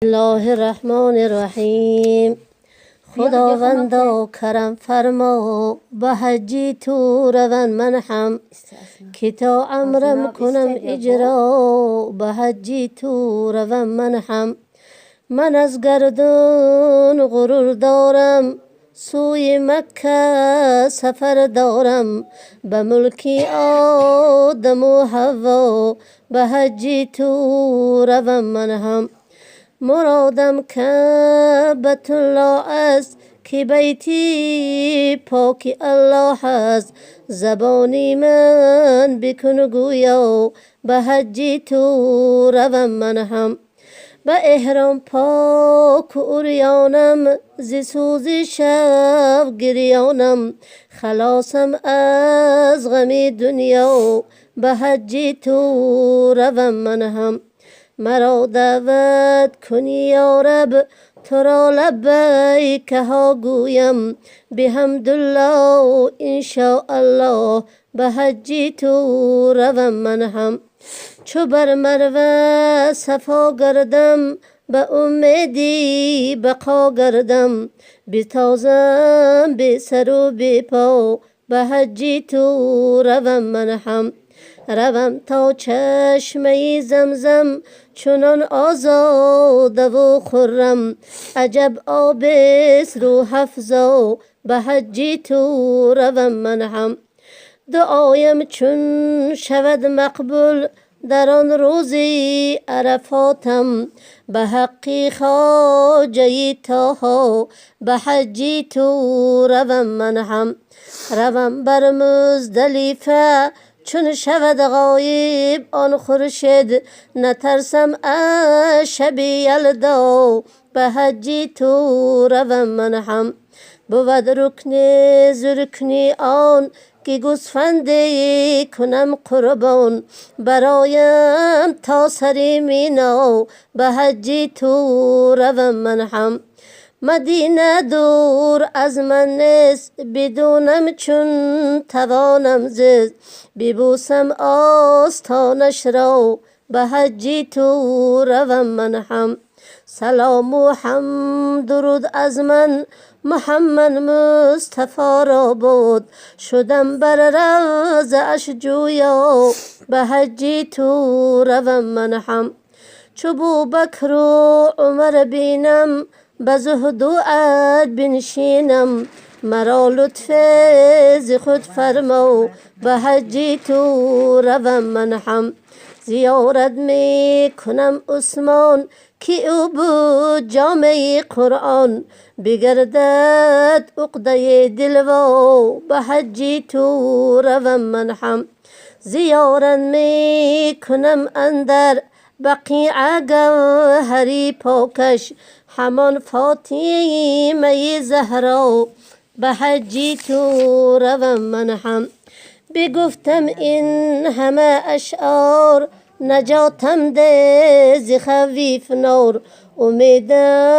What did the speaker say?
الله الرحمن الرحیم. خداوندا کرم فرما به حجی تو روان من هم که تا امرم کنم اجرا به حجی تو روان من هم. من از گردون غرور دارم سوی مکه سفر دارم به ملکی آدم و حوا به حجی تو روان من هم. مرادم کعبة الله است که بیتی پاک الله است. زبانی من بکن گویا به حجی تو روان من هم. به احرام پاک عریانم ز سوز شب گریانم. خلاصم از غم دنیا به حجی تو روان من هم. مرا دعوت کنی یا رب تو را لبیک ها گویم بحمدالله انشاءالله به حجی تو روان من هم. چو بر مروه صفا گردم به امیدی بقا گردم بتازم به سر و به پا به حجی تو روان من هم. روم تا چشمه زمزم چنان آزاده و خرم. عجب آب است روح افزا به حجی تو روان من هم. دعایم چون شود مقبول در آن روزی عرفاتم به حق خواجه طه به حجی تو روان من هم. روم بر مزدلفه چون شود غایب آن خورشید نترسم از شب یلدا به حجی تو روان من هم. بود رکن زرکنی آن که گوسفندی کنم قربان برایم تا سر مینا به حجی تو روان من هم. مدینه دور از من نیست بدونم چون توانم زیست ببوسم آستانش را به حجی تو روان من هم. سلام و حمد درود از من محمد مصطفی را بود شدم بر روضه اش جویا به حجی تو روان من هم. چو بوبکر و عمر بینم به زهد و ادب بنشینم مرا لطف ز خود فرما به حجی تو روان من هم. زیارت می کنم عثمان که او بود جامعه قرآن بگردد عقده دل و به حجی تو روان من هم. زیارت می کنم اندر بقیع گوهری پاکش همان فاطمه زهرا به حجی تو روان من هم. بگفتم این همه اشعار نجاتم ده ز خویف نار امیدم